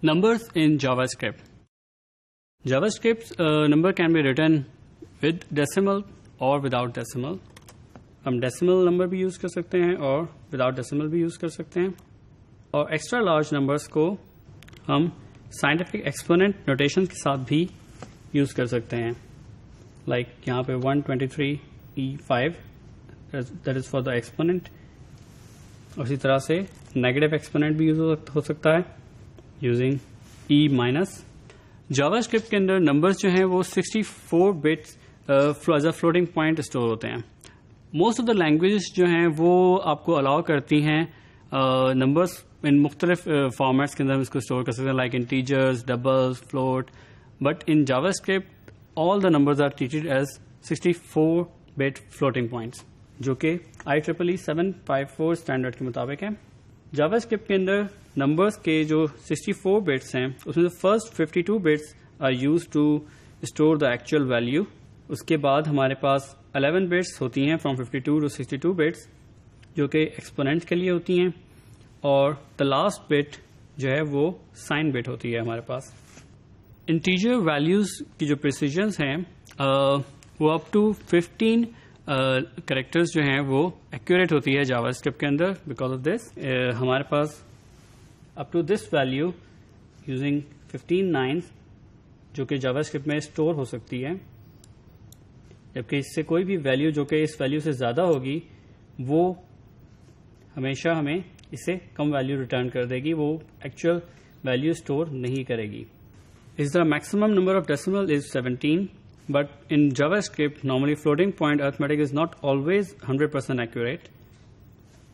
Numbers in JavaScript. JavaScript's number can be written with decimal or without decimal. ہم decimal number بھی use کر سکتے ہیں اور وداؤٹ ڈیسیمل بھی یوز کر سکتے ہیں. اور ایکسٹرا لارج نمبرس کو ہم سائنٹیفک ایکسپوننٹ نوٹیشن کے ساتھ بھی یوز کر سکتے ہیں. لائک یہاں پہ 123E5 that is for the exponent. اسی طرح سے نیگیٹو ایکسپوننٹ بھی یوز ہو سکتا ہے یوزنگ E-. جاوا اسکرپٹ کے اندر نمبرز جو ہیں وہ 64 bits as a floating point store ہوتے ہیں. موسٹ آف دا لینگویجز جو ہیں وہ آپ کو الاؤ کرتی ہیں نمبرز ان مختلف فارمیٹس کے اندر ہم اس کو اسٹور کر سکتے ہیں, like integers, doubles, float. But in JavaScript all the numbers are treated as 64 bit floating points, جو کہ IEEE 754 اسٹینڈرڈ کے مطابق ہے. جاوا اسکرپٹ کے اندر نمبرز کے جو 64 بٹس ہیں اس میں first 52 bits are used to store the actual value. اس کے بعد ہمارے پاس 11 بٹس ہوتی ہیں فرام 52 ٹو 62 بٹس جو کہ ایکسپوننٹ کے لیے ہوتی ہیں, اور دا لاسٹ بٹ جو ہے وہ سائن بٹ ہوتی ہے ہمارے پاس. انٹیجر ویلیوز کی جو پریسیجنس ہیں وہ اپ ٹو 15 کریکٹرز جو ہیں وہ ایکوریٹ ہوتی ہے جاوا اسکرپٹ کے اندر. بیکاز آف دس ہمارے پاس up to this value using 15 9 جو کہ جاوا اسکرپٹ میں اسٹور ہو سکتی ہے, جبکہ اس سے کوئی بھی ویلیو جو کہ اس ویلیو سے زیادہ ہوگی وہ ہمیشہ ہمیں اس سے کم ویلیو ریٹرن کر دے گی, وہ ایکچوئل ویلیو اسٹور نہیں کرے گی. اس the maximum number of decimal is 17, but in JavaScript normally floating point arithmetic is not always 100% accurate.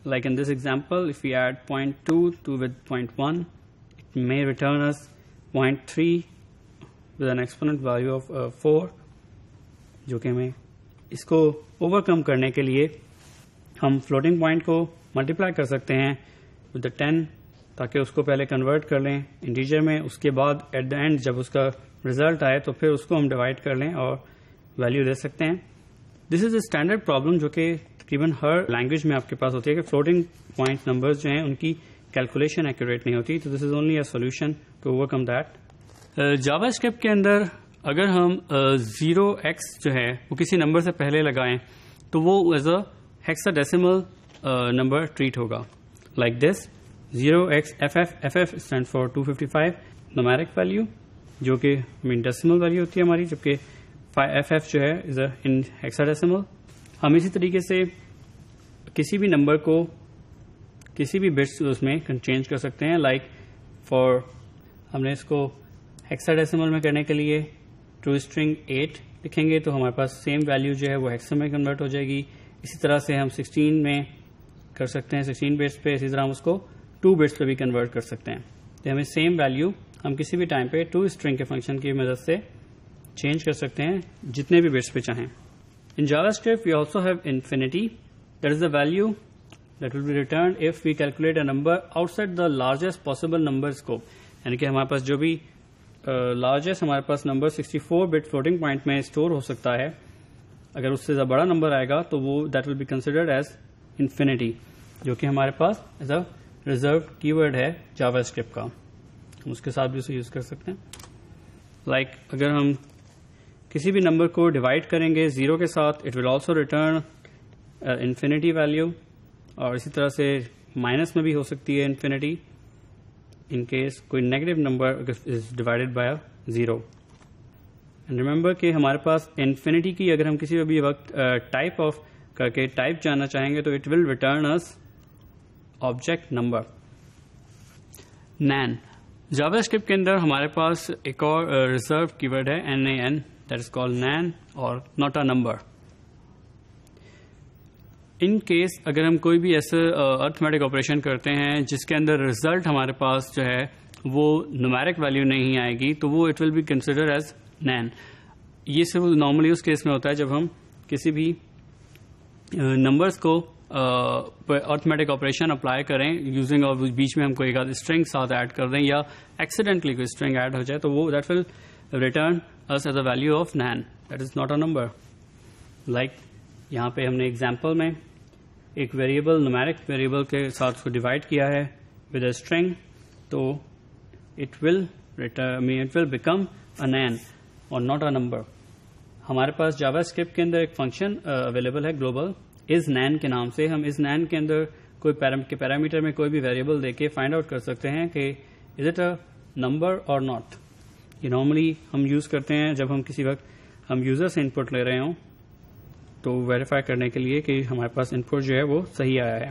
Like in this example, if we add 0.2 with 0.1, it may return us 0.3 with an exponent value of 4. جو کہ ہمیں اس کو over کم کرنے کے لیے ہم floating point کو multiply کر سکتے ہیں ود دا 10 تاکہ اس کو پہلے کنورٹ کر لیں انٹیجر میں, اس کے بعد ایٹ دا اینڈ جب اس کا ریزلٹ آئے تو پھر اس کو ہم ڈیوائڈ کر لیں اور ویلیو دے سکتے ہیں. دس از اے اسٹینڈرڈ پرابلم جو کہ تقریباً ہر لینگویج میں آپ کے پاس ہوتی ہے کہ فلوٹنگ پوائنٹ نمبرز جو ہیں ان کی کیلکولیشن ایکوریٹ نہیں ہوتی. تو this is only a solution to overcome that. JavaScript کے اندر اگر ہم 0x جو ہے وہ کسی نمبر سے پہلے لگائیں تو وہ as a hexadecimal number treat ہوگا, like this 0xFF stand for 255 numeric value جو کہ ڈیسیمل ویلیو ہوتی ہے ہماری, جبکہ FF جو ہے از اے ان ہیکسا ڈیسیمل. ہم اسی طریقے سے کسی بھی نمبر کو کسی بھی بٹس اس میں چینج کر سکتے ہیں. لائک فار ہم نے اس کو ہیکسا ڈیسیمل میں کرنے کے لیے ٹو اسٹرنگ 8 لکھیں گے تو ہمارے پاس سیم ویلیو جو ہے وہ ہیکسا میں کنورٹ ہو جائے گی. اسی طرح سے ہم 16 میں کر سکتے ہیں 16 بٹس پہ, اسی طرح ہم اس کو 2 بٹس پہ بھی کنورٹ کر سکتے ہیں. تو ہمیں سیم ویلیو ہم کسی بھی ٹائم پہ 2 اسٹرنگ کے فنکشن کی مدد سے چینج کر سکتے ہیں جتنے بھی بٹس پہ چاہیں. In JavaScript we also have infinity, that is the value that will be returned if we calculate a number outside the largest possible number scope. یعنی کہ ہمارے پاس جو بھی لارجسٹ ہمارے پاس نمبر 64 بٹ فلوٹنگ پوائنٹ میں store ہو سکتا ہے, اگر اس سے بڑا نمبر آئے گا تو وہ that will be considered as infinity, جو کہ ہمارے پاس as a reserve keyword ہے جاوا اسکرپٹ کا. ہم اس کے ساتھ بھی اسے یوز کر سکتے ہیں. لائک اگر ہم کسی بھی نمبر کو ڈیوائڈ کریں گے 0 کے ساتھ, it will also return infinity value, اور اسی طرح سے مائنس میں بھی ہو سکتی ہے انفینٹی ان کیس کوئی negative number is divided by 0. And remember کہ ہمارے پاس انفینٹی کی اگر ہم کسی بھی وقت ٹائپ آف کر کے ٹائپ جاننا چاہیں گے تو it will return as object number. NaN JavaScript کے اندر ہمارے پاس ایک اور ریزرو کی ورڈ ہے NaN, دیٹ از کالڈ نین اور not a number. In case اگر ہم کوئی بھی ایسے ارتھمیٹک آپریشن کرتے ہیں جس کے اندر ریزلٹ ہمارے پاس جو ہے وہ نومیرک ویلیو نہیں آئے گی تو وہ it will be consider as NaN. یہ صرف نارملی اس کیس میں ہوتا ہے جب ہم کسی بھی نمبرز کو ارتھمیٹک آپریشن اپلائی کریں یوزنگ, اور بیچ میں ہم کوئی اسٹرنگ ساتھ ایڈ کر دیں یا ایکسیڈنٹلی کوئی اسٹرنگ ایڈ ہو جائے تو وہ that will return us as a value of NaN, that is not a number. Like یہاں پہ ہم نے ایگزامپل میں ایک ویریبل نومیرک ویریبل کے ساتھ اس کو ڈیوائڈ کیا ہے ود اے اسٹرنگ, تو it will become a nan اور not a number. ہمارے پاس جاوا اسکرپٹ کے اندر ایک فنکشن اویلیبل ہے گلوبل از نین کے نام سے. ہم اس نین کے اندر کوئی پیرامیٹر میں کوئی بھی ویریبل دے کے فائنڈ آؤٹ کر سکتے ہیں کہ از اٹ اے نمبر اور ناٹ. یہ نارملی ہم یوز کرتے ہیں جب ہم کسی وقت ہم یوزر سے انپٹ لے رہے ہوں تو ویریفائی کرنے کے لیے کہ ہمارے پاس انپٹ جو ہے وہ صحیح آیا ہے.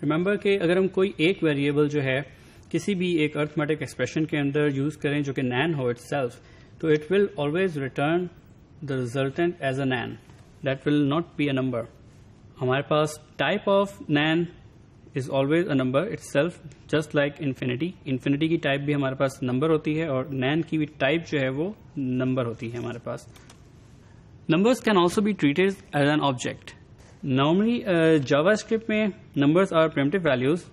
ریممبر کہ اگر ہم کوئی ایک ویریبل جو ہے کسی بھی ایک ارتھمیٹک ایکسپریشن کے اندر یوز کریں جو کہ نین ہو اٹ سیلف, تو it will always return the resultant as a NaN, that will not be a number. ہمارے پاس type of NaN is always a number itself, just like infinity. Infinity کی type بھی ہمارے پاس number ہوتی ہے اور نین کی بھی ٹائپ جو ہے وہ نمبر ہوتی ہے ہمارے پاس. Numbers can also be treated as an object. Normally JavaScript میں نمبرز آر پریمٹیو ویلیوز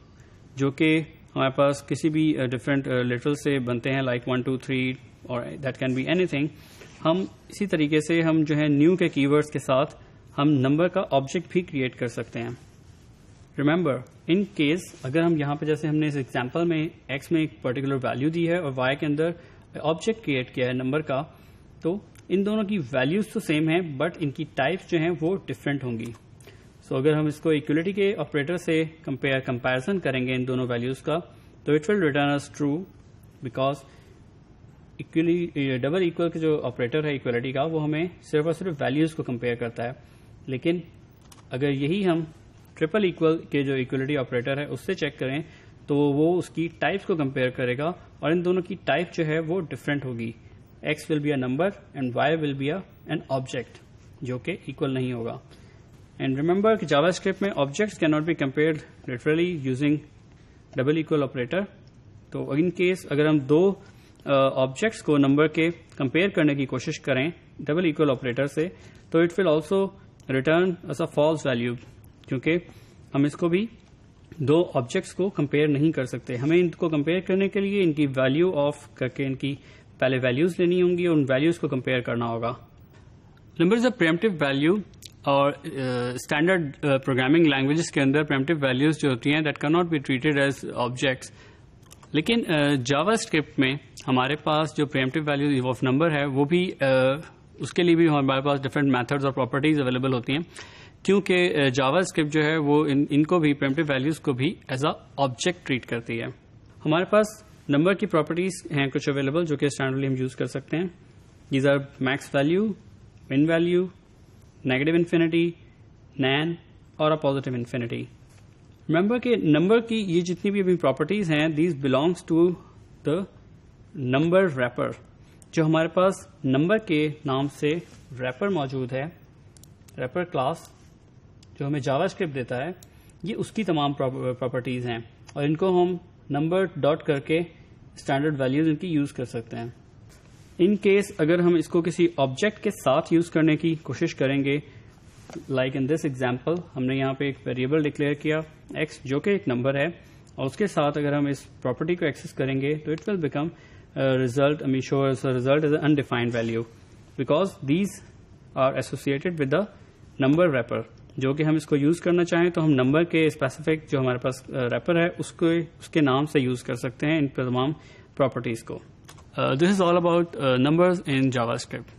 جو کہ ہمارے پاس کسی بھی ڈفرینٹ لٹرل سے بنتے ہیں, لائک 1 2 3 اور that can be anything. ہم اسی طریقے سے ہم جو ہے نیو کے کی ورڈس کے ساتھ ہم نمبر کا آبجیکٹ بھی کریٹ کر سکتے ہیں. ریممبر ان کیس اگر ہم یہاں پہ جیسے ہم نے اس ایگزامپل میں ایکس میں ایک پرٹیکولر ویلیو دی ہے اور وائی کے اندر آبجیکٹ کریٹ کیا ہے نمبر کا, تو ان دونوں کی ویلیوز تو سیم ہیں بٹ ان کی ٹائپس جو ہیں وہ ڈفرینٹ ہوں گی. سو اگر ہم اس کو ایکولیٹی کے آپریٹر سے کمپیریزن کریں گے ان دونوں ویلیوز کا, تو it will return as true, because double equal کا جو آپریٹر ہے ایکولیٹی کا وہ ہمیں صرف اور صرف ویلیوز کو کمپیئر کرتا ہے. لیکن اگر یہی ہم ٹریپل ایکول کے جو ایکولیٹی آپریٹر ہے اس سے چیک کریں تو وہ اس کی ٹائپس کو کمپیئر کرے گا اور ان دونوں کی ٹائپ جو ہے وہ ڈفرینٹ ہوگی. X will be a number and Y will be an object جو کہ ایکول نہیں ہوگا. اینڈ ریممبر کہ جاوا اسکرپٹ میں objects can not be compared literally using double equal operator. تو ان کیس اگر ہم دو آبجیکٹس کو نمبر کے کمپیئر کرنے کی کوشش کریں ڈبل ایکول آپریٹر سے, تو it will also return as a false value, کیونکہ ہم اس کو بھی دو آبجیکٹس کو کمپیئر نہیں کر سکتے. ہمیں ان کو کمپیئر کرنے کے لیے ان کی ویلیو آف کر کے ان کی پہلے ویلیوز لینی ہوں گی اور ان ویلیوز کو کمپیئر کرنا ہوگا. Number is a primitive value, اور اسٹینڈرڈ پروگرامنگ لینگویجز کے اندر پریمپٹیو ویلیوز جو ہوتی ہیں that can not be treated as objects. لیکن جاوا اسکرپٹ میں ہمارے پاس جو پریمپٹیو ویلیوز آف نمبر ہے وہ بھی اس کے لیے بھی ہمارے پاس ڈفرینٹ میتھڈز اور پراپرٹیز اویلیبل ہوتی ہیں, کیونکہ جاوا اسکرپٹ جو ہے وہ ان کو بھی پریمپٹیو ویلیوز کو بھی ایز اے آبجیکٹ ٹریٹ کرتی ہے. ہمارے پاس نمبر کی پراپرٹیز ہیں کچھ اویلیبل جو کہ اسٹینڈرڈلی ہم یوز کر سکتے ہیں. These are max value, min value, negative infinity, NaN اور اے پازیٹیو انفینٹی. ریممبر کہ نمبر کی یہ جتنی بھی ابھی پراپرٹیز ہیں these belongs to the number wrapper. جو ہمارے پاس نمبر کے نام سے ریپر موجود ہے, ریپر کلاس جو ہمیں جاوا اسکرپٹ دیتا ہے, یہ اس کی تمام پراپرٹیز ہیں اور ان کو ہم نمبر ڈاٹ کر کے اسٹینڈرڈ ویلیوز ان کی یوز کر سکتے ہیں. ان کیس اگر ہم اس کو کسی آبجیکٹ کے ساتھ یوز کرنے کی کوشش کریں گے, لائک ان دس ایگزامپل ہم نے یہاں پہ ایک ویریبل ڈکلیئر کیا ایکس جو کہ ایک نمبر ہے, اور اس کے ساتھ اگر ہم اس پراپرٹی کو ایکسس کریں گے تو it will become result is a undefined value, because these are associated with the number wrapper. جو کہ ہم اس کو یوز کرنا چاہیں تو ہم نمبر کے اسپیسیفک جو ہمارے پاس ریپر ہے اس کے نام سے یوز کر سکتے ہیں ان تمام پراپرٹیز کو. This is all about numbers in Java script.